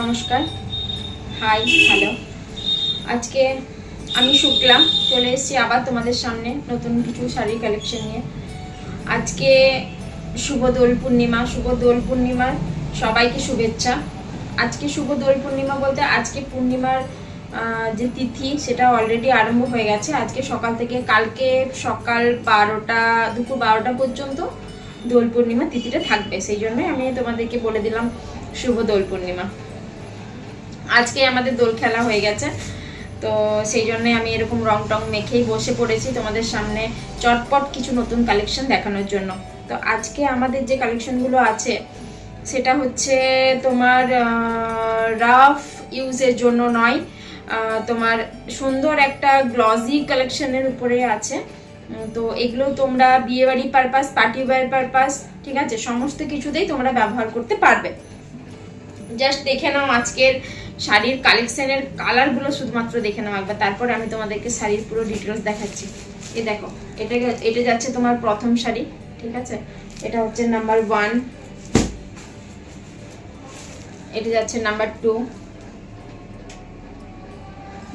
নমস্কার, high, hello. আজকে আমি শুক্লা চলে এসেছি আবার তোমাদের সামনে নতুন কিছু শাড়ির কালেকশন নিয়ে। আজকে শুভ দোল পূর্ণিমা। শুভ দোল পূর্ণিমার সবাইকে শুভেচ্ছা। আজকে শুভ দোল পূর্ণিমা বলতে আজকে পূর্ণিমার যে তিথি সেটা অলরেডি আরম্ভ হয়ে গেছে। আজকে সকাল থেকে কালকে সকাল 12টা দুপুর 12টা পর্যন্ত দোল পূর্ণিমা তিথিটা থাকবে। সেই জন্যই আমি তোমাদেরকে বলে দিলাম শুভ দোল পূর্ণিমা। আজকে আমাদের দোল খেলা হয়ে গেছে, তো সেই জন্য আমি এরকম রং টং মেখেই বসে পড়েছি তোমাদের সামনে চটপট কিছু নতুন কালেকশন দেখানোর জন্য। তো আজকে আমাদের যে কালেকশনগুলো আছে সেটা হচ্ছে তোমার রাফ ইউজের জন্য নয়, তোমার সুন্দর একটা গ্লজি কালেকশনের উপরে আছে। তো এগুলো তোমরা বিয়েবাড়ি পারপাস, পার্টি ওয়্যার পারপাস, ঠিক আছে, সমস্ত কিছুতেই তোমরা ব্যবহার করতে পারবে। জাস্ট দেখে নাও আজকের শাড়ির কালেকশনের কালারগুলো, শুধুমাত্র দেখে নাও একবার, তারপর আমি তোমাদেরকে শাড়ির পুরো ডিটেলস দেখাচ্ছি। এই দেখো, এটা যাচ্ছে তোমার প্রথম শাড়ি, ঠিক আছে, এটা হচ্ছে নাম্বার 1, এটা যাচ্ছে নাম্বার 2।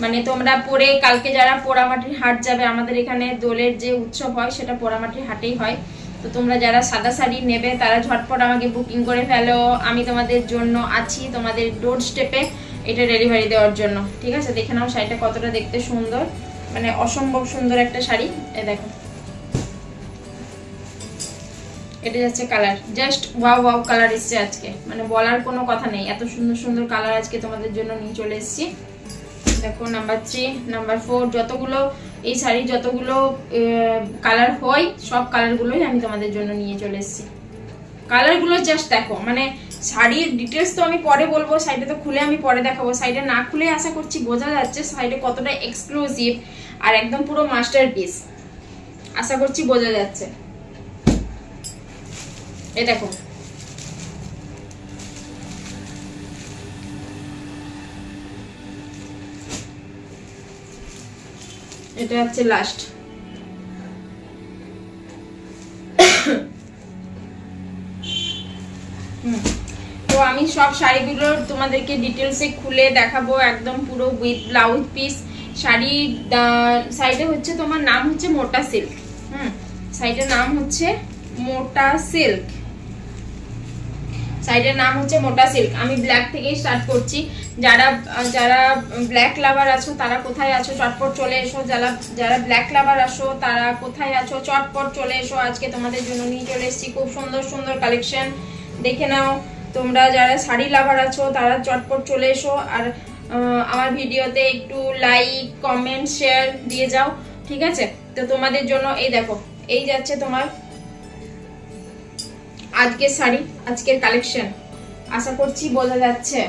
মানে তোমরা পরে কালকে যারা পোড়ামাটির হাট যাবে, আমাদের এখানে দোলের যে উৎসব হয় সেটা পোড়ামাটির হাটেই হয়। তো তোমরা যারা সাদা শাড়ি নেবে তারা ঝটপট আমাকে বুকিং করে ফেলো, আমি তোমাদের জন্য আছি, তোমাদের ডোর স্টেপে এটা ডেলিভারি দেওয়ার জন্য, ঠিক আছে। দেখে নাও শাড়িটা কতটা দেখতে সুন্দর, মানে অসম্ভব সুন্দর একটা শাড়ি। এ দেখো, এটা যাচ্ছে colour, just wow wow colour এসছে আজকে, মানে বলার কোনো কথা নেই, এত সুন্দর সুন্দর কালার আজকে তোমাদের জন্য নিয়ে চলে এসেছি। দেখো নাম্বার 3, নাম্বার 4, যতগুলো এই শাড়ি যতগুলো কালার হয় সব কালারগুলোই আমি তোমাদের জন্য নিয়ে চলে এসেছি। কালারগুলো জাস্ট দেখো, মানে শাড়ির ডিটেলস তো আমি পরে বলবো, শাড়িটা তো খুলে আমি পরে দেখাবো, শাড়িটা না খুলে আশা করছি বোঝা যাচ্ছে শাড়িটা কতটা এক্সক্লুসিভ আর একদম পুরো মাস্টারপিস, আশা করছি বোঝা যাচ্ছে। এই দেখো, এটা হচ্ছে লাস্ট। তো আমি সব শাড়িগুলো তোমাদেরকে ডিটেলসে খুলে দেখাবো, একদম পুরো উইথ ব্লাউজ পিস। শাড়িটা হচ্ছে তোমার নাম হচ্ছে মোটা সিল্ক। শাড়িটার নাম হচ্ছে মোটা সিল্ক, শাড়িটার নাম হচ্ছে মোটা সিল্ক। আমি ব্ল্যাক থেকেই স্টার্ট করছি। যারা যারা ব্ল্যাক লাভার আছো তারা কোথায় আছো, চটপট চলে এসো। যারা যারা ব্ল্যাক লাভার আসো তারা কোথায় আছো, চটপট চলে এসো। আজকে তোমাদের জন্য নিয়ে চলে এসেছি খুব সুন্দর সুন্দর কালেকশন, দেখে নাও। তোমরা যারা শাড়ি লাভার আছো তারা চটপট চলে এসো, আর আমার ভিডিওতে একটু লাইক, কমেন্ট, শেয়ার দিয়ে যাও, ঠিক আছে। তো তোমাদের জন্য এই দেখো, এই যাচ্ছে তোমার আজকের শাড়ি, আজকের কালেকশন। আশা করছি বোঝা যাচ্ছে,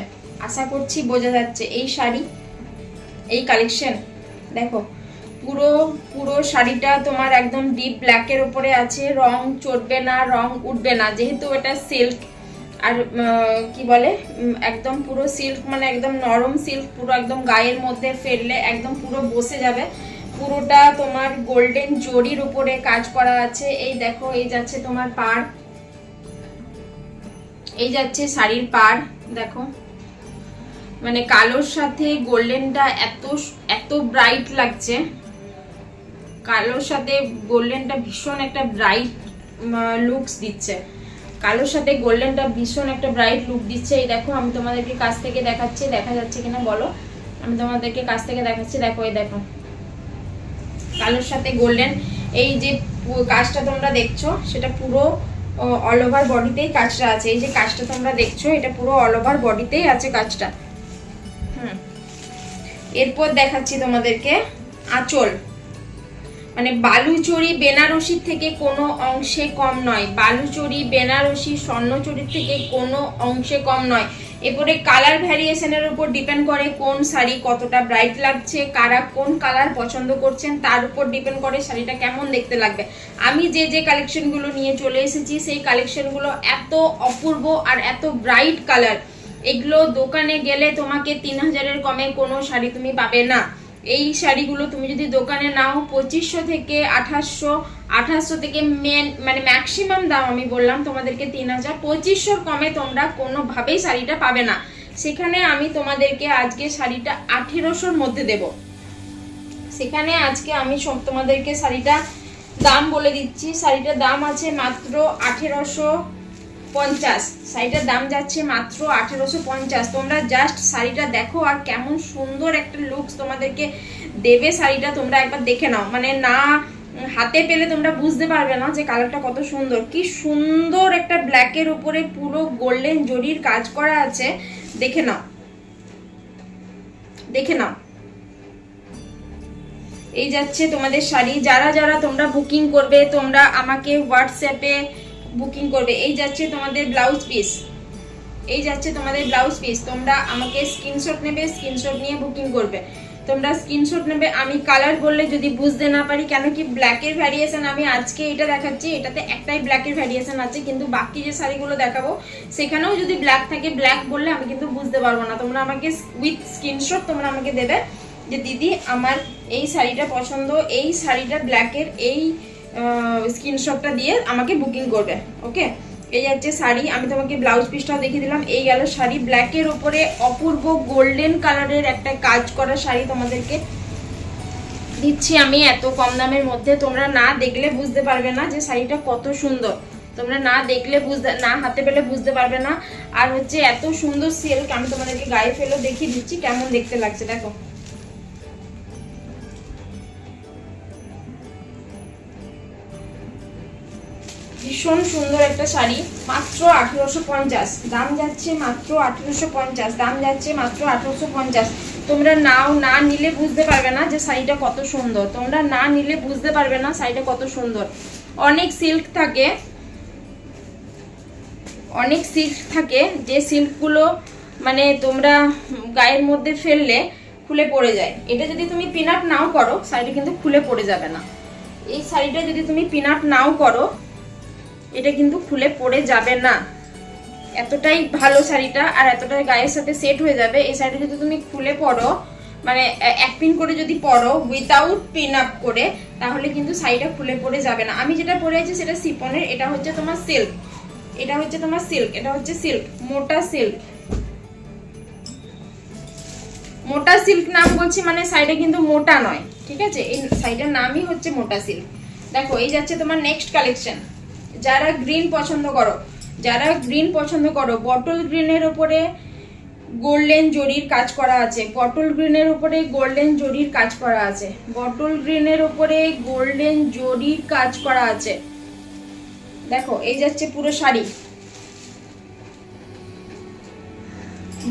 আশা করছি বোঝা যাচ্ছে। এই শাড়ি, এই কালেকশন দেখো, পুরো পুরো শাড়িটা তোমার একদম ডিপ ব্ল্যাকের উপরে আছে, রং চটবে না, রং উঠবে না, যেহেতু এটা সিল্ক। আর কি বলে, একদম পুরো সিল্ক, মানে একদম নরম সিল্ক, পুরো একদম গায়ের মধ্যে ফেললে একদম পুরো বসে যাবে। পুরোটা তোমার গোল্ডেন জরির উপরে কাজ করা আছে। এই দেখো, এই যাচ্ছে তোমার পাড়, এই যাচ্ছে শাড়ির পাড়, দেখো, মানে কালোর সাথে গোল্ডেনটা এত এত ব্রাইট লাগছে। কালোর সাথে গোল্ডেনটা ভীষণ একটা ব্রাইট লুকস দিচ্ছে, কালোর সাথে গোল্ডেনটা ভীষণ একটা ব্রাইট লুক দিচ্ছে। এই দেখো, আমি তোমাদেরকে কাছ থেকে দেখাচ্ছি, দেখা যাচ্ছে কিনা বলো, আমি তোমাদেরকে কাছ থেকে দেখাচ্ছি। দেখো, এই দেখো, কালোর সাথে গোল্ডেন, এই যে কাজটা তোমরা দেখছো সেটা পুরো অল ওভার বডিতেই কাজটা আছে। এই যে কাজটা তোমরা দেখছো এটা পুরো অল ওভার বডিতেই আছে কাজটা। এরপর দেখাচ্ছি তোমাদেরকে আঁচল, মানে বালুচরি বেনারসির থেকে কোনো অংশে কম নয়, বালুচরি বেনারসি স্বর্ণচরির থেকে কোনো অংশে কম নয়। এরপরে কালার ভ্যারিয়েশনের উপর ডিপেন্ড করে কোন শাড়ি কতটা ব্রাইট লাগছে, কারা কোন কালার পছন্দ করছেন তার উপর ডিপেন্ড করে শাড়িটা কেমন দেখতে লাগবে। আমি যে যে কালেকশনগুলো নিয়ে চলে এসেছি সেই কালেকশনগুলো এত অপূর্ব আর এত ব্রাইট কালার, এগুলো দোকানে গেলে তোমাকে 3000-এর কমে কোনো শাড়ি তুমি পাবে না। এই শাড়িগুলো তুমি যদি দোকানে নাও 2500 থেকে 2800 থেকে মানে ম্যাক্সিমাম দাম আমি বললাম তোমাদেরকে 3000, 2500-র কমে তোমরা কোনোভাবেই শাড়িটা পাবে না। সেখানে আমি তোমাদেরকে আজকে শাড়িটা 1800-র মধ্যে দেব। সেখানে আজকে আমি তোমাদেরকে শাড়িটা দাম বলে দিচ্ছি। শাড়িটার দাম আছে মাত্র 1850। শাড়িটার দাম যাচ্ছে মাত্র 1850। তোমরা জাস্ট শাড়িটা দেখো আর কেমন সুন্দর একটা লুকস তোমাদেরকে দেবে শাড়িটা, তোমরা একবার দেখে নাও। মানে না হাতে পেলে তোমরা বুঝতে পারবে না যে কালারটা কত সুন্দর। কি সুন্দর একটা ব্ল্যাকের উপরে পুরো গোল্ডেন জরির কাজ করা আছে, দেখে নাও, দেখে নাও। এই যাচ্ছে তোমাদের শাড়ি। যারা যারা তোমরা বুকিং করবে তোমরা আমাকে হোয়াটসঅ্যাপে বুকিং করবে। এই যাচ্ছে তোমাদের ব্লাউজ পিস, এই যাচ্ছে তোমাদের ব্লাউজ পিস। তোমরা আমাকে স্ক্রিনশট নেবে, স্ক্রিনশট নিয়ে বুকিং করবে। তোমরা স্ক্রিনশট নেবে। আমি কালার বললে যদি বুঝতে না পারি, কেন কি ব্ল্যাকের ভ্যারিয়েশন আমি আজকে এটা দেখাচ্ছি, এটাতে একটাই ব্ল্যাকের ভ্যারিয়েশন আছে, কিন্তু বাকি যে শাড়িগুলো দেখাবো সেখানেও যদি ব্ল্যাক থাকে, ব্ল্যাক বললে আমি কিন্তু বুঝতে পারবো না। তোমরা আমাকে উইথ স্ক্রিনশট তোমরা আমাকে দেবে যে দিদি আমার এই শাড়িটা পছন্দ, এই শাড়িটা ব্ল্যাকের, এই স্ক্রিনশটটা দিয়ে আমাকে বুকিং করবে। ওকে, এই যাচ্ছে শাড়ি। আমি তোমাকে ব্লাউজ পিসটাও দেখিয়ে দিলাম। এই গেল শাড়ি। ব্ল্যাকের উপরে অপূর্ব গোল্ডেন কালারের একটা কাজ করা শাড়ি তোমাদেরকে দিচ্ছি আমি এত কম দামের মধ্যে। তোমরা না দেখলে বুঝতে পারবে না যে শাড়িটা কত সুন্দর। তোমরা না দেখলে না হাতে পেলে বুঝতে পারবে না। আর হচ্ছে এত সুন্দর সিল্ক। আমি তোমাদেরকে গায়ে ফেলেও দেখিয়ে দিচ্ছি কেমন দেখতে লাগছে, দেখো। ভীষণ সুন্দর একটা শাড়ি, মাত্র 1850। দাম যাচ্ছে মাত্র 1850। দাম যাচ্ছে মাত্র 1850। তোমরা নাও, না নিলে বুঝতে পারবে না যে শাড়িটা কত সুন্দর। তোমরা না নিলে বুঝতে পারবে না শাড়িটা কত সুন্দর। অনেক সিল্ক থাকে, অনেক সিল্ক থাকে, যে সিল্কগুলো মানে তোমরা গায়ের মধ্যে ফেললে খুলে পড়ে যায়। এটা যদি তুমি পিন আপ নাও করো, শাড়িটা কিন্তু খুলে পড়ে যাবে না। এই শাড়িটা যদি তুমি পিন আপ নাও করো, এটা কিন্তু খুলে পড়ে যাবে না। এতটাই ভালো শাড়িটা, আর এতটাই গায়ের সাথে সেট হয়ে যাবে। এই শাড়িটা যদি তুমি খুলে পরো, মানে এক পিন করে যদি পরো উইদাউট পিন আপ করে, তাহলে কিন্তু শাড়িটা খুলে পড়ে যাবে না। আমি যেটা পরে আছি সেটা শিফনের, এটা হচ্ছে তোমার সিল্ক, এটা হচ্ছে তোমার সিল্ক, এটা হচ্ছে সিল্ক, মোটা সিল্ক। মোটা সিল্ক নাম বলছি মানে শাড়িটা কিন্তু মোটা নয়, ঠিক আছে? এই শাড়িটার নামই হচ্ছে মোটা সিল্ক। দেখো, এই যাচ্ছে তোমার নেক্সট কালেকশন। যারা গ্রিন পছন্দ করো, যারা গ্রিন পছন্দ করো, বটল গ্রিনের উপরে গোল্ডেন জরির কাজ করা আছে। বটল গ্রিনের উপরে গোল্ডেন জরির কাজ করা আছে। বটল গ্রিনের উপরে গোল্ডেন জরির কাজ করা আছে। দেখো, এই যাচ্ছে পুরো শাড়ি।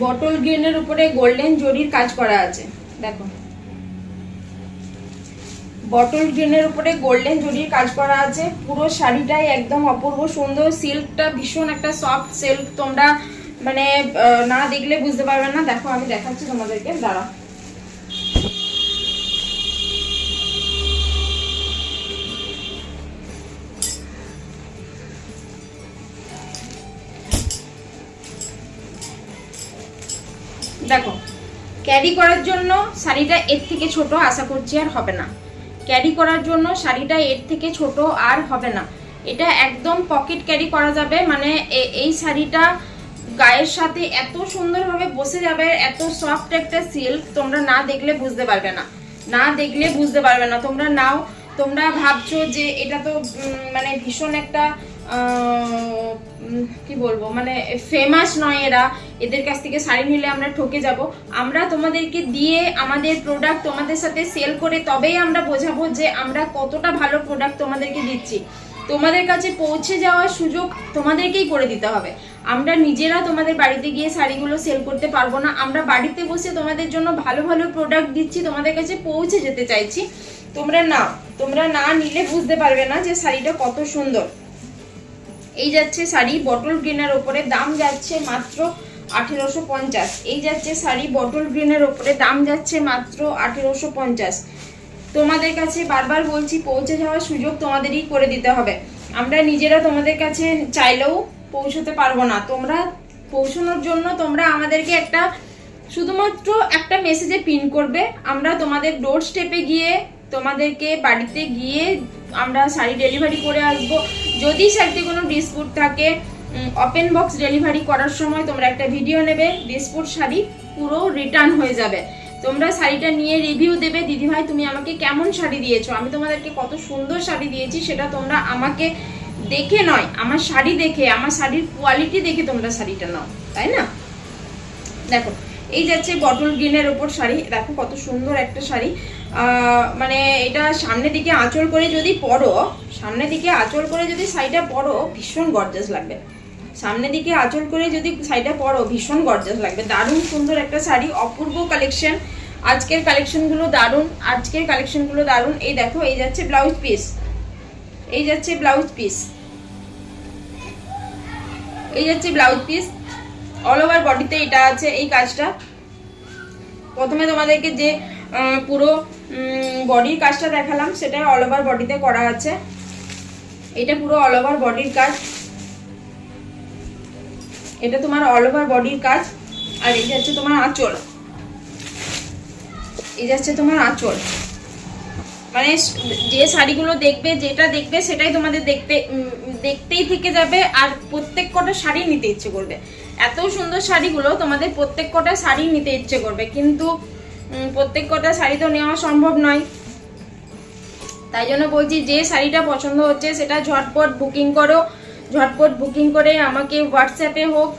বটল গ্রিনের উপরে গোল্ডেন জরির কাজ করা আছে। দেখো, বটল গ্রিনের উপরে গোল্ডেন জরির কাজ করা আছে। পুরো শাড়িটাই একদম অপূর্ব সুন্দর। সিল্কটা ভীষণ একটা সফট সিল্ক। তোমরা মানে না দেখলে বুঝতে পারবে না। দেখো, আমি দেখাচ্ছি তোমাদেরকে, দাঁড়াও। দেখো, ক্যারি করার জন্য শাড়িটা এর থেকে ছোট আশা করছি আর হবে না। ক্যারি করার জন্য শাড়িটা এর থেকে ছোট আর হবে না। এটা একদম পকেট ক্যারি করা যাবে। মানে এই শাড়িটা গায়ের সাথে এত সুন্দরভাবে বসে যাবে, এত সফট একটা সিল্ক। তোমরা না দেখলে বুঝতে পারবে না, না দেখলে বুঝতে পারবে না। তোমরা নাও, তোমরা ভাবছো যে এটা তো মানে ভীষণ একটা কি বলবো, মানে ফেমাস নয় এরা, এদের কাছ থেকে শাড়ি নিলে আমরা ঠকে যাব। আমরা তোমাদেরকে দিয়ে আমাদের প্রোডাক্ট তোমাদের সাথে সেল করে তবেই আমরা বোঝাবো যে আমরা কতটা ভালো প্রোডাক্ট তোমাদেরকে দিচ্ছি। তোমাদের কাছে পৌঁছে যাওয়ার সুযোগ তোমাদেরকেই করে দিতে হবে। আমরা নিজেরা তোমাদের বাড়িতে গিয়ে শাড়িগুলো সেল করতে পারবো না। আমরা বাড়িতে বসে তোমাদের জন্য ভালো ভালো প্রোডাক্ট দিচ্ছি, তোমাদের কাছে পৌঁছে যেতে চাইছি। তোমরা নাও, তোমরা না নিলে বুঝতে পারবে না যে শাড়িটা কত সুন্দর। এই যাচ্ছে শাড়ি বটল গ্রিনের উপরে, দাম যাচ্ছে মাত্র 1850। এই যাচ্ছে শাড়ি বটল গ্রিনের উপরে, দাম যাচ্ছে মাত্র 1850। তোমাদের কাছে বারবার বলছি, পৌঁছে যাওয়ার সুযোগ তোমাদেরই করে দিতে হবে। আমরা নিজেরা তোমাদের কাছে চাইলেও পৌঁছতে পারবো না। তোমরা পৌঁছানোর জন্য তোমরা আমাদেরকে একটা শুধুমাত্র একটা মেসেজে পিন করবে। আমরা তোমাদের ডোর স্টেপে গিয়ে, তোমাদেরকে বাড়িতে গিয়ে আমরা শাড়ি ডেলিভারি করে আসবো। যদি শাড়িতে কোনো ডিসপুট থাকে, ওপেন বক্স ডেলিভারি করার সময় তোমরা একটা ভিডিও নেবে, দিসপুর শাড়ি পুরো রিটার্ন হয়ে যাবে। তোমরা শাড়িটা নিয়ে রিভিউ দেবে, দিদিভাই তুমি আমাকে কেমন শাড়ি দিয়েছো, আমি তোমাদেরকে কত সুন্দর শাড়ি দিয়েছি, সেটা তোমরা আমাকে দেখে নয়, আমার শাড়ি দেখে, আমার শাড়ির কোয়ালিটি দেখে তোমরা শাড়িটা নাও, তাই না? দেখো এই যাচ্ছে বটল গ্রিনের ওপর শাড়ি, দেখো কত সুন্দর একটা শাড়ি। মানে এটা সামনের দিকে আঁচল করে যদি পরো, সামনের দিকে আঁচল করে যদি শাড়িটা পরো ভীষণ গর্জাস লাগবে। সামনের দিকে আঁচল করে যদি শাড়িটা পরো ভীষণ গর্জাস লাগবে। দারুণ সুন্দর একটা শাড়ি, অপূর্ব কালেকশন। আজকের কালেকশনগুলো দারুণ, আজকের কালেকশনগুলো দারুণ। এই দেখো এই যাচ্ছে ব্লাউজ পিস, এই যাচ্ছে ব্লাউজ পিস, এই যাচ্ছে ব্লাউজ পিস। অল ওভার বডিতে এটা আছে এই কাজটা। প্রথমে তোমাদেরকে যে পুরো বডির কাজটা দেখালাম সেটা অল ওভার বডিতে করা আছে। এটা পুরো অল ওভার বডির কাজ, এটা তোমার অল ওভার বডির কাজ। আর এই যাচ্ছে তোমার আঁচল, এই যাচ্ছে তোমার আঁচল। মানে যে শাড়িগুলো দেখবে, যেটা দেখবে সেটাই তোমাদের দেখতেই থেকে যাবে, আর প্রত্যেক কটা শাড়ি নিতে ইচ্ছে করবে। এত সুন্দর শাড়িগুলো তোমাদের প্রত্যেক কটা শাড়ি নিতে ইচ্ছে করবে, কিন্তু প্রত্যেক কটা শাড়ি তো নেওয়া সম্ভব নয়। তাই জন্য বলছি যে শাড়িটা পছন্দ হচ্ছে সেটা ঝটপট বুকিং করো, ঝটপট বুকিং করে আমাকে হোয়াটসঅ্যাপে হোক,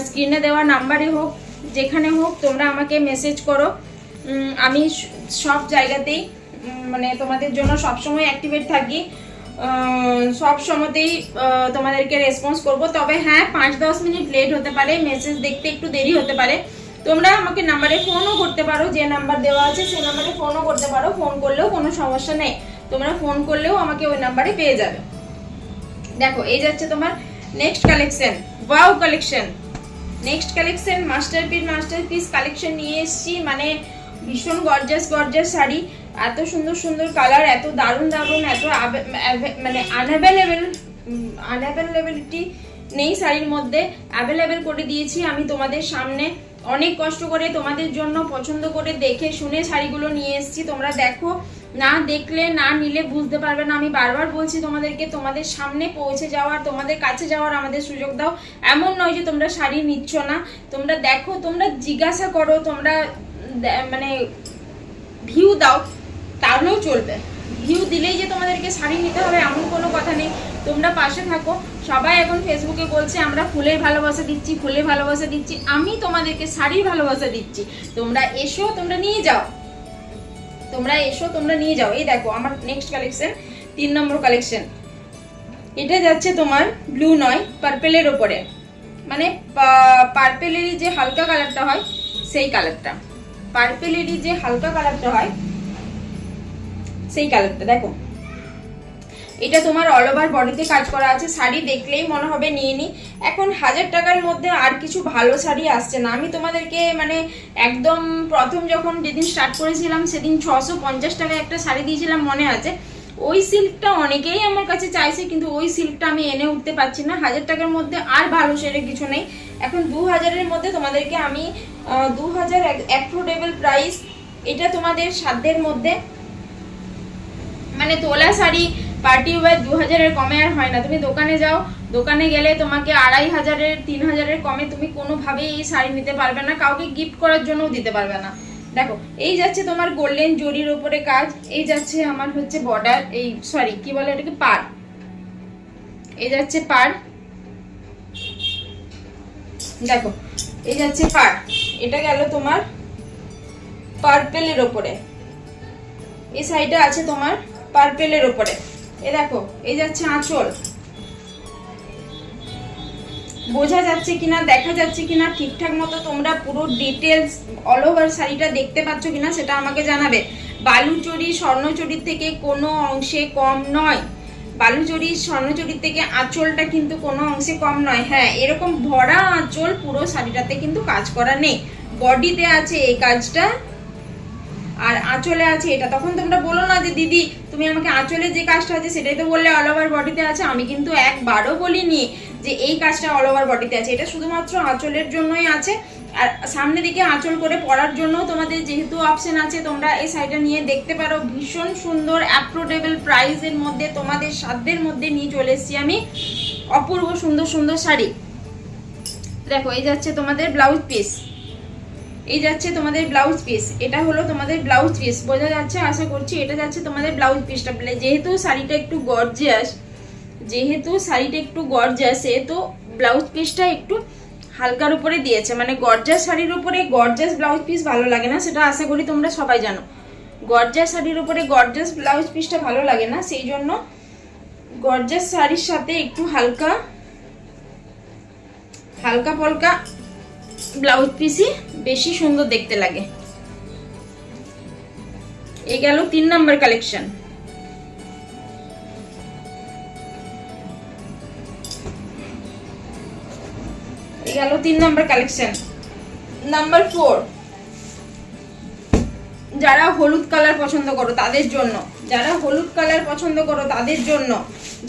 স্ক্রিনে দেওয়া নাম্বারে হোক, যেখানে হোক তোমরা আমাকে মেসেজ করো। আমি সব জায়গাতেই মানে তোমাদের জন্য সবসময় অ্যাক্টিভেট থাকি, সব সময়তেই তোমাদেরকে রেসপন্স করব। তবে হ্যাঁ 5-10 মিনিট লেট হতে পারে, মেসেজ দেখতে একটু দেরি হতে পারে। তোমরা আমাকে নাম্বারে ফোনও করতে পারো, যে নাম্বার দেওয়া আছে সেই নাম্বারে ফোনও করতে পারো, ফোন করলেও কোনো সমস্যা নেই, তোমরা ফোন করলেও আমাকে ওই নাম্বারে পেয়ে যাবে। দেখো এই যাচ্ছে তোমার next collection, wow collection, next collection masterpiece collection নিয়ে এসেছি। মানে ভীষণ গর্জাস গর্জাস শাড়ি, এত সুন্দর সুন্দর কালার, এত দারুণ দারুণ, এত মানে আনঅ্যাভেলেবিলিটি নেই শাড়ির মধ্যে, অ্যাভেলেবেল করে দিয়েছি আমি তোমাদের সামনে। অনেক কষ্ট করে তোমাদের জন্য পছন্দ করে দেখে শুনে শাড়িগুলো নিয়ে এসেছি। তোমরা দেখো, না দেখলে না নিলে বুঝতে পারবে না। আমি বারবার বলছি তোমাদেরকে, তোমাদের সামনে পৌঁছে যাওয়ার, তোমাদের কাছে যাওয়ার আমাদের সুযোগ দাও। এমন নয় যে তোমরা শাড়ি নিচ্ছ না, তোমরা দেখো, তোমরা জিজ্ঞাসা করো, তোমরা মানে ভিউ দাও, তাহলেও চলবে। ভিউ দিলেই যে তোমাদেরকে শাড়ি নিতে হবে এমন কোনো কথা নেই। তোমরা পাশে থাকো। সবাই এখন ফেসবুকে বলছে আমরা ফুলের ভালোবাসা দিচ্ছি, ফুলের ভালোবাসা দিচ্ছি, আমি তোমাদেরকে শাড়ির ভালোবাসা দিচ্ছি। তোমরা এসো, তোমরা নিয়ে যাও, তোমরা এসো, তোমরা নিয়ে যাও। এই দেখো আমার নেক্সট কালেকশন, 3 নম্বর কালেকশন। এটা যাচ্ছে তোমার ব্লু নয়, পার্পেলের ওপরে, মানে পার্পেলেরই যে হালকা কালারটা হয় সেই কালারটা, পার্পেলেরই যে হালকা কালারটা হয় সেই কালারটা। দেখো এটা তোমার অল ওভার বডিতে কাজ করা আছে। শাড়ি দেখলেই মনে হবে নিয়ে নি। এখন 1000 টাকার মধ্যে আর কিছু ভালো শাড়ি আসছে না। আমি তোমাদেরকে মানে একদম প্রথম যখন যেদিন স্টার্ট করেছিলাম সেদিন 650 টাকায় একটা শাড়ি দিয়েছিলাম, মনে আছে? ওই সিল্কটা অনেকেই আমার কাছে চাইছে, কিন্তু ওই সিল্কটা আমি এনে উঠতে পারছি না। 1000 টাকার মধ্যে আর ভালো সেরে কিছু নেই। এখন 2000-এর মধ্যে তোমাদেরকে আমি 2000 অ্যাফোর্ডেবল প্রাইস, এটা তোমাদের সাধ্যের মধ্যে। মানে তোলা শাড়ি পার্টি ওয়্যার 2000-এর কমে আর হয় না। তুমি দোকানে যাও, দোকানে গেলে তোমাকে 2500-এর 3000-এর কমে তুমি কোনোভাবেই এই শাড়ি নিতে পারবে না, কাউকে গিফট করার জন্যও দিতে পারবে না। দেখো এই যাচ্ছে তোমার গোল্ডেন জরির উপরে কাজ, এই যাচ্ছে আমার হচ্ছে বর্ডার, এই সরি কি বলে এটাকে, পাড়, এই যাচ্ছে পাড়। দেখো এই যাচ্ছে পাড়, এটা গেল তোমার পার্পেলের ওপরে, এই সাইডে আছে তোমার পার্পেলের ওপরে। এ দেখো এই যাচ্ছে আঁচল, বোঝা যাচ্ছে কিনা, দেখা যাচ্ছে কিনা ঠিকঠাক মতো তোমরা পুরো ডিটেলস অল ওভার শাড়িটা দেখতে পাচ্ছ কিনা সেটা আমাকে জানাবে। বালুচরি স্বর্ণচরির থেকে কোনো অংশে কম নয়, বালুচরি স্বর্ণচরির থেকে আঁচলটা কিন্তু কোনো অংশে কম নয়। হ্যাঁ এরকম ভরা আঁচল পুরো শাড়িটাতে কিন্তু কাজ করা নেই, বডিতে আছে এই কাজটা আর আঁচলে আছে এটা। তখন তোমরা বলো না যে দিদি তুমি আমাকে আঁচলে যে কাজটা আছে সেটাই তো বললে অল ওভার বডিতে আছে। আমি কিন্তু একবারও বলিনি যে এই কাজটা অল ওভার বডিতে আছে। এটা শুধুমাত্র আঁচলের জন্যই আছে। আর সামনে দিকে আঁচল করে পরার জন্য তোমাদের যেহেতু অপশন আছে, তোমরা এই শাড়িটা নিয়ে দেখতে পারো। ভীষণ সুন্দর অ্যাফোর্ডেবল প্রাইসের মধ্যে তোমাদের সাধ্যের মধ্যে নিয়ে চলে এসেছি আমি অপূর্ব সুন্দর সুন্দর শাড়ি। দেখো এই যাচ্ছে তোমাদের ব্লাউজ পিস, এই যাচ্ছে তোমাদের ব্লাউজ পিস, এটা হলো তোমাদের ব্লাউজ পিস, বোঝা যাচ্ছে আশা করছি। এটা যাচ্ছে তোমাদের ব্লাউজ পিসটা। যেহেতু শাড়িটা একটু গর্জিয়াস, সেহেতু ব্লাউজ পিসটা একটু হালকার উপরে দিয়েছে। মানে গর্জিয়াস শাড়ির উপরে গর্জিয়াস ব্লাউজ পিস ভালো লাগে না, সেটা আশা করি তোমরা সবাই জানো। গর্জিয়াস শাড়ির উপরে গর্জিয়াস ব্লাউজ পিসটা ভালো লাগে না, সেই জন্য গর্জিয়াস শাড়ির সাথে একটু হালকা ফলকা ব্লাউজ পিসই বেশি সুন্দর দেখতে লাগে। এই গেল 3 নম্বর কালেকশন। নাম্বার 4, যারা হলুদ কালার পছন্দ করো তাদের জন্য, যারা হলুদ কালার পছন্দ করো তাদের জন্য,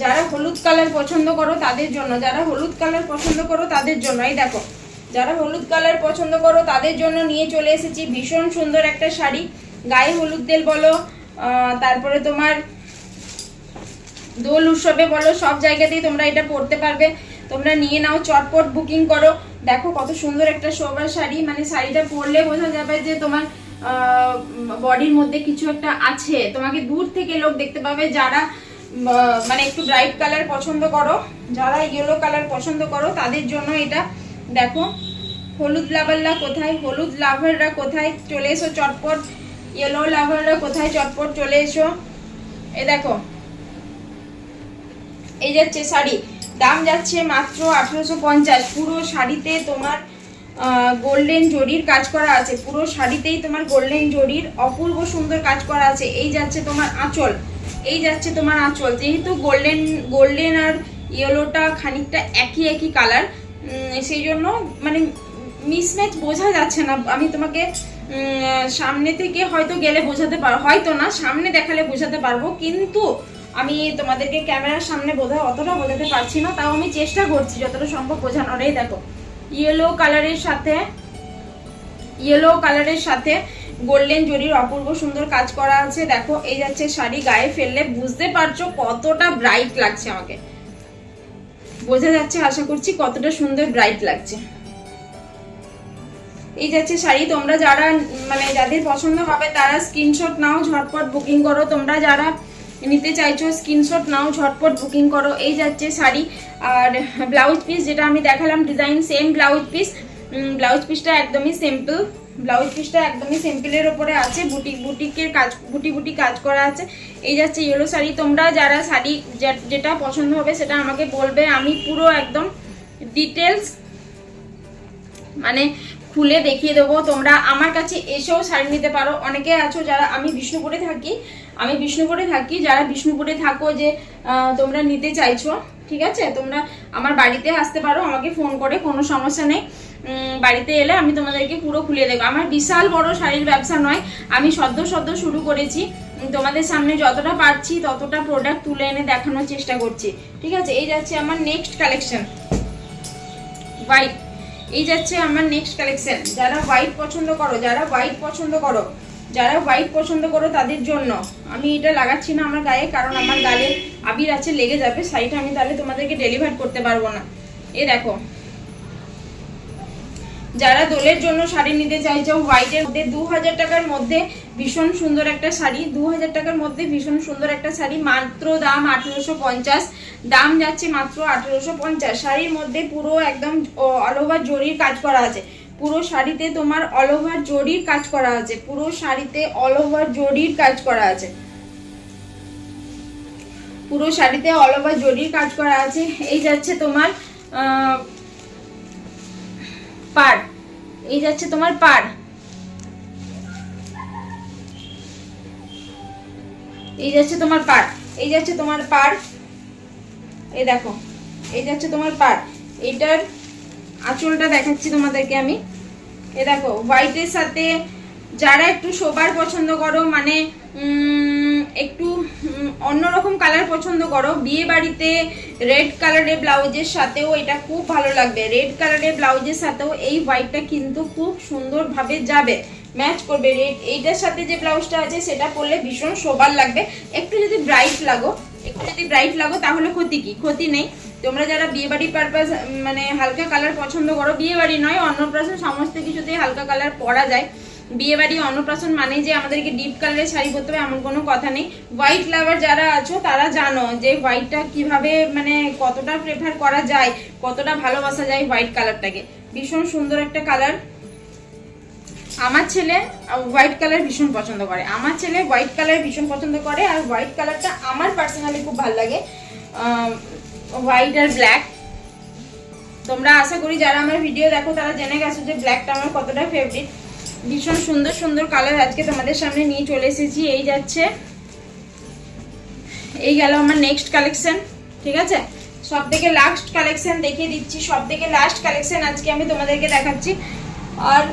যারা হলুদ কালার পছন্দ করো তাদের জন্য, যারা হলুদ কালার পছন্দ করো তাদের জন্য, এই দেখো যারা হলুদ কালার পছন্দ করো তাদের জন্য নিয়ে চলে এসেছি ভীষণ সুন্দর একটা শাড়ি। গায়ে হলুদ তেল বলো, তারপরে তোমার দোল উৎসবে বলো, সব জায়গাতেই তোমরা এটা পরতে পারবে। তোমরা নিয়ে নাও, চটপট বুকিং করো। দেখো কত সুন্দর একটা সোবার শাড়ি, মানে শাড়িটা পরলে বোঝা যাবে যে তোমার বডির মধ্যে কিছু একটা আছে, তোমাকে দূর থেকে লোক দেখতে পাবে। যারা মানে একটু ব্রাইট কালার পছন্দ করো, যারা ইয়েলো কালার পছন্দ করো তাদের জন্য এটা। দেখো হলুদ লাভাররা কোথায়, হলুদ লাভাররা কোথায়, চলে এসো চটপট। ইয়েলো লাভাররা কোথায়, চটপট চলে এসো। এ দেখো এই যাচ্ছে শাড়ি, দাম যাচ্ছে মাত্র 1850। পুরো শাড়িতে তোমার গোল্ডেন জরির কাজ করা আছে, পুরো শাড়িতেই তোমার গোল্ডেন জরির অপূর্ব সুন্দর কাজ করা আছে। এই যাচ্ছে তোমার আঁচল, এই যাচ্ছে তোমার আঁচল। যেহেতু গোল্ডেন আর ইয়েলোটা খানিকটা একই কালার, সেই জন্য মানে মিসম্যাচ বোঝা যাচ্ছে না। আমি তোমাকে সামনে থেকে হয়তো গেলে বোঝাতে পারবো, হয়তো না সামনে দেখালে বোঝাতে পারবো, কিন্তু আমি তোমাদেরকে ক্যামেরার সামনে অতটা বোঝাতে পারছি না। তাও আমি চেষ্টা করছি যতটা সম্ভব বোঝানোর। এই দেখো ইয়েলো কালারের সাথে গোল্ডেন জরির অপূর্ব সুন্দর কাজ করা আছে। দেখো এই যাচ্ছে শাড়ি, গায়ে ফেললে বুঝতে পারছো কতটা ব্রাইট লাগছে, আমাকে বোঝা যাচ্ছে আশা করছি কতটা সুন্দর ব্রাইট লাগছে। এই যাচ্ছে শাড়ি, তোমরা যারা মানে যাদের পছন্দ হবে তারা স্ক্রিনশট নাও, ঝটপট বুকিং করো। তোমরা যারা নিতে চাইছো স্ক্রিনশট নাও, ঝটপট বুকিং করো। এই যাচ্ছে শাড়ি, আর ব্লাউজ পিস যেটা আমি দেখালাম design same blouse piece. Blouse পিসটা একদমই সিম্পল, ব্লাউজ পিসটা একদমই সিম্পলের ওপরে আছে, বুটিকের কাজ, বুটি কাজ করা আছে। এই যাচ্ছে ইয়েলো শাড়ি। তোমরা যারা শাড়ি যেটা পছন্দ হবে সেটা আমাকে বলবে, আমি পুরো একদম ডিটেলস মানে খুলে দেখিয়ে দেবো। তোমরা আমার কাছে এসেও শাড়ি নিতে পারো। অনেকে আছো যারা, আমি বিষ্ণুপুরে থাকি, যারা বিষ্ণুপুরে থাকো যে তোমরা নিতে চাইছো, ঠিক আছে, তোমরা আমার বাড়িতে আসতে পারো আমাকে ফোন করে, কোনো সমস্যা নেই। বাড়িতে এলে আমি তোমাদেরকে পুরো খুলে দেবো। আমার বিশাল বড় শাড়ির ব্যবসা নয়, আমি সদ্য শুরু করেছি। তোমাদের সামনে যতটা পারছি ততটা প্রোডাক্ট তুলে এনে দেখানোর চেষ্টা করছি, ঠিক আছে। এই যাচ্ছে আমার নেক্সট কালেকশন, হোয়াইট। এই যাচ্ছে আমার নেক্সট কালেকশন। যারা হোয়াইট পছন্দ করো তাদের জন্য আমি এটা লাগাচ্ছি না আমার গায়ে, কারণ আমার গায়ে আবির আছে, লেগে যাবে শাড়িটা, আমি তাহলে তোমাদেরকে ডেলিভার করতে পারবো না। এ দেখো যারা দোলের জন্য শাড়ি নিতে চাইছো হোয়াইটের মধ্যে 2000 টাকার মধ্যে ভীষণ সুন্দর একটা শাড়ি, 2000 টাকার মধ্যে ভীষণ সুন্দর একটা শাড়ি, মাত্র দাম 1850, দাম যাচ্ছে মাত্র 1850। শাড়ির মধ্যে পুরো একদম অল ওভার জরির কাজ করা আছে, পুরো শাড়িতে তোমার অল ওভার জরির কাজ করা আছে, পুরো শাড়িতে অল ওভার জরির কাজ করা আছে, পুরো শাড়িতে অল ওভার জরির কাজ করা আছে। এই যাচ্ছে তোমার পাড়, এই যাচ্ছে তোমার পাড়, এই যাচ্ছে তোমার পাড়, এই যাচ্ছে তোমার পাড়। এই দেখো এই যাচ্ছে তোমার পাড়। এটার আঁচলটা দেখাচ্ছি তোমাদেরকে আমি। এ দেখো হোয়াইটের সাথে যারা একটু সোবার পছন্দ করো, মানে একটু অন্যরকম কালার পছন্দ করো, বিয়ে বাড়িতে রেড কালারের ব্লাউজের সাথেও এটা খুব ভালো লাগবে। রেড কালারের ব্লাউজের সাথেও এই হোয়াইটটা কিন্তু খুব সুন্দরভাবে যাবে, ম্যাচ করবে। রেড এইটার সাথে যে ব্লাউজটা আছে সেটা পরলে ভীষণ সোবার লাগবে। একটু যদি ব্রাইট লাগো তাহলে ক্ষতি কি? ক্ষতি নেই। তোমরা যারা বিয়ে বাড়ির পারপাস মানে হালকা কালার পছন্দ করো, বিয়ে বাড়ি নয় অন্নপ্রাশন সমস্ত কিছুতেই হালকা কালার পরা যায়। বিয়ে বাড়ি অন্নপ্রাশন মানে যে আমাদেরকে ডিপ কালারের শাড়ি পরতে হবে এমন কোনো কথা নেই। হোয়াইট লাভার যারা আছো তারা জানো যে হোয়াইটটা কিভাবে মানে কতটা প্রেফার করা যায়, কতটা ভালোবাসা যায় হোয়াইট কালারটাকে। ভীষণ সুন্দর একটা কালার। আমার ছেলে হোয়াইট কালার ভীষণ পছন্দ করে, আর হোয়াইট কালারটা আমার পার্সোনালি খুব ভালো লাগে, হোয়াইট আর ব্ল্যাক। তোমরা আশা করি যারা আমার ভিডিও দেখো তারা জেনে গেছো যে ব্ল্যাকটা আমার কতটা ফেভারিট। ভীষণ সুন্দর সুন্দর কালার আজকে তোমাদের সামনে নিয়ে চলে এসেছি। এই গেল আমার নেক্সট কালেকশন, ঠিক আছে। সব থেকে লাস্ট কালেকশন দেখিয়ে দিচ্ছি, আজকে আমি তোমাদেরকে দেখাচ্ছি। আর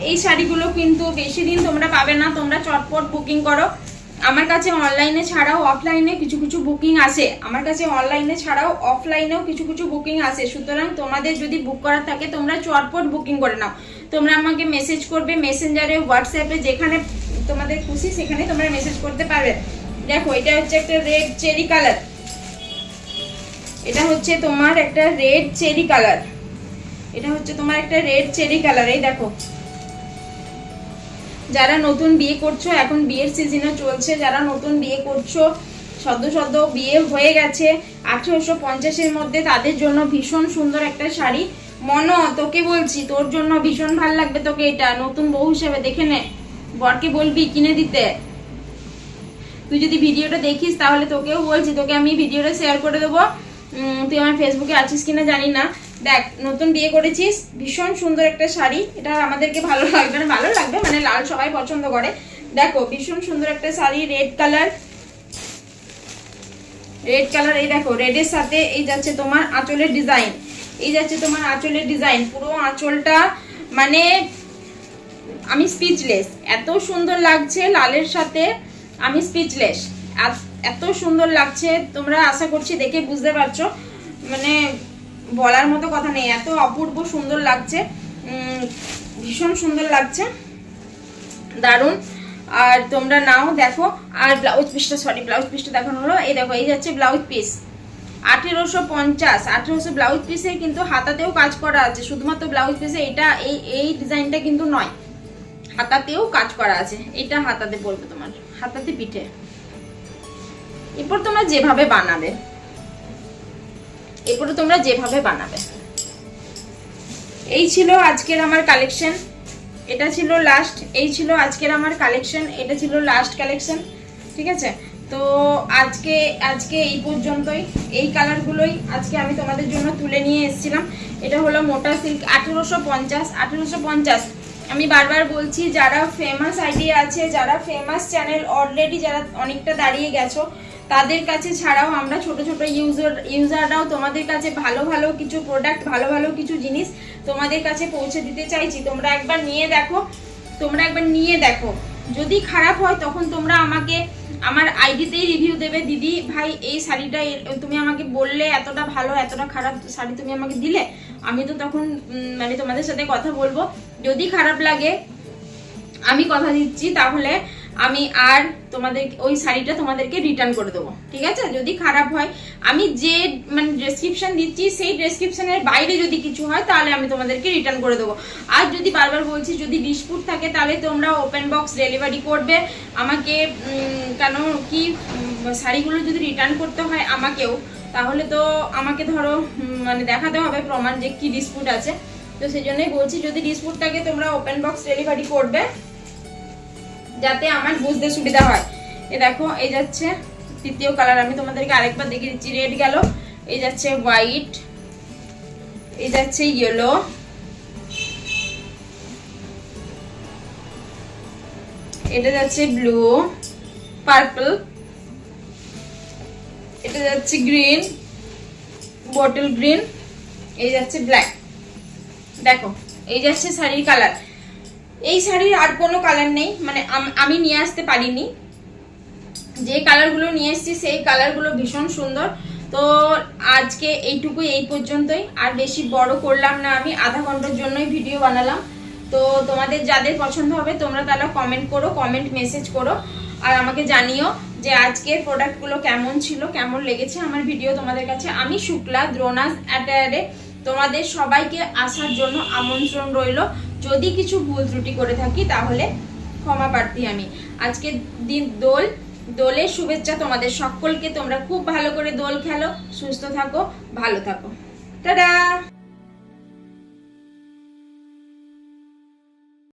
এই শাড়িগুলো কিন্তু বেশি দিন তোমরা পাবে না, তোমরা চটপট বুকিং করো। আমার কাছে অনলাইনে ছাড়াও অফলাইনে কিছু কিছু বুকিং আসে, সুতরাং তোমাদের যদি বুক করার থাকে তোমরা চটপট বুকিং করে নাও। তোমরা আমাকে মেসেজ করবে মেসেঞ্জারে, হোয়াটসঅ্যাপে, যেখানে তোমাদের খুশি সেখানে তোমরা মেসেজ করতে পারবে। দেখো এটা হচ্ছে একটা রেড চেরি কালার, এই দেখো। যারা নতুন বিয়ে করছো, এখন বিয়ের সিজনও চলছে, যারা নতুন বিয়ে করছো, সদ্য বিয়ে হয়ে গেছে 1850-এর মধ্যে, তাদের জন্য ভীষণ সুন্দর একটা শাড়ি। তোকে বলছি, তোর জন্য ভীষণ ভালো লাগবে। তোকে এটা নতুন বউ হিসেবে দেখে নে, বরকে বলবি কিনে দিতে। তুই যদি ভিডিওটা দেখিস তাহলে তোকেও বলছি, তোকে আমি ভিডিওটা শেয়ার করে দেবো। তুই আমার ফেসবুকে আছিস কিনা জানি না। দেখ, নতুন বিয়ে করেছিস, ভীষণ সুন্দর একটা শাড়ি। এটা আমাদেরকে ভালো লাগবে মানে লাল সবাই পছন্দ করে। দেখো ভীষণ সুন্দর একটা শাড়ি, রেড কালার। এই দেখো, রেডের সাথে এই যাচ্ছে তোমার আঁচলের ডিজাইন, পুরো আঁচলটা মানে আমি স্পিচলেস, এত সুন্দর লাগছে লালের সাথে। আমি স্পিচলেস, এত সুন্দর লাগছে। তোমরা আশা করছি দেখে বুঝতে পারছো, মানে বলার মতো কথা নেই, এত অপূর্ব সুন্দর লাগছে, ভীষণ সুন্দর লাগছে, দারুণ। আর তোমরা নাও দেখো। আর ব্লাউজ পিসটা দেখানো হলো। এই দেখো, এই যাচ্ছে ব্লাউজ পিস 1850 ব্লাউজ পিসে, কিন্তু হাতাতেও কাজ করা আছে। শুধুমাত্র ব্লাউজ পিসে এটা এই ডিজাইনটা কিন্তু নয়, হাতাতেও কাজ করা আছে। এটা হাতাতে পড়বে, তোমার হাতাতে পিঠে। এরপর তোমরা যেভাবে বানাবে, এই ছিল আজকের আমার কালেকশন। এটা ছিল লাস্ট কালেকশন, ঠিক আছে। তো আজকে এই পর্যন্তই। এই কালারগুলোই আজকে আমি তোমাদের জন্য তুলে নিয়ে এসেছিলাম। এটা হলো মোটা সিল্ক 1850। আমি বারবার বলছি, যারা ফেমাস আইডিয়া আছে, যারা ফেমাস চ্যানেল অলরেডি, যারা অনেকটা দাঁড়িয়ে গেছো, তাদের কাছে ছাড়াও আমরা ছোট ইউজাররাও তোমাদের কাছে ভালো কিছু প্রোডাক্ট, ভালো কিছু জিনিস তোমাদের কাছে পৌঁছে দিতে চাইছি। তোমরা একবার নিয়ে দেখো, যদি খারাপ হয় তখন তোমরা আমাকে আমার আইডিতেই রিভিউ দেবে, দিদি ভাই এই শাড়িটা তুমি আমাকে বললে এতটা ভালো, এতটা খারাপ শাড়ি তুমি আমাকে দিলে। আমি তো তখন মানে তোমাদের সাথে কথা বলবো। যদি খারাপ লাগে, আমি কথা দিচ্ছি, তাহলে আমি আর তোমাদের ওই শাড়িটা তোমাদেরকে রিটার্ন করে দেবো, ঠিক আছে। যদি খারাপ হয়, আমি যে মানে ডেসক্রিপশন দিচ্ছি সেই ডেসক্রিপশনের বাইরে যদি কিছু হয় তাহলে আমি তোমাদেরকে রিটার্ন করে দেবো। আর যদি বারবার বলছি, যদি ডিসপুট থাকে তাহলে তোমরা ওপেন বক্স ডেলিভারি করবে আমাকে। কেন কি শাড়িগুলো যদি রিটার্ন করতে হয় আমাকেও, তাহলে তো আমাকে ধরো মানে দেখাতে হবে প্রমাণ যে কি ডিসপুট আছে। তো সেই জন্যই বলছি, যদি ডিসপুট থাকে তোমরা ওপেন বক্স ডেলিভারি করবে, যাতে আমার বুঝতে সুবিধা হয়। এই দেখো, এই যাচ্ছে তৃতীয় কালার। আমি তোমাদেরকে আরেকবার দেখিয়ে দিচ্ছি। রেড গেল, এই যাচ্ছে হোয়াইট, এই যাচ্ছে ইয়েলো, এটা যাচ্ছে ব্লু, পার্পল, এটা যাচ্ছে গ্রিন, বটল গ্রিন, এই যাচ্ছে ব্ল্যাক। দেখো, এই যাচ্ছে শাড়ির কালার। এই শাড়ির আর কোনো কালার নেই, মানে আমি নিয়ে আসতে পারিনি, যে কালারগুলো নিয়ে এসেছি সেই কালারগুলো ভীষণ সুন্দর। তো আজকে এইটুকুই, এই পর্যন্তই, আর বেশি বড় করলাম না, আমি আধা ঘন্টার জন্যই ভিডিও বানালাম। তো তোমাদের যাদের পছন্দ হবে তোমরা তাহলে কমেন্ট করো, কমেন্ট মেসেজ করো, আর আমাকে জানিও যে আজকের প্রোডাক্টগুলো কেমন ছিল, কেমন লেগেছে আমার ভিডিও তোমাদের কাছে। আমি শুক্লা, দ্রোনাস অ্যাটায়ারে তোমাদের সবাইকে আসার জন্য আমন্ত্রণ রইল। যদি কিছু ভুল ত্রুটি করে থাকি তাহলে ক্ষমা প্রার্থী আমি। আজকের দিন দোলের শুভেচ্ছা তোমাদের সকলকে। তোমরা খুব ভালো করে দোল খেলো, সুস্থ থাকো, ভালো থাকো। টাটা।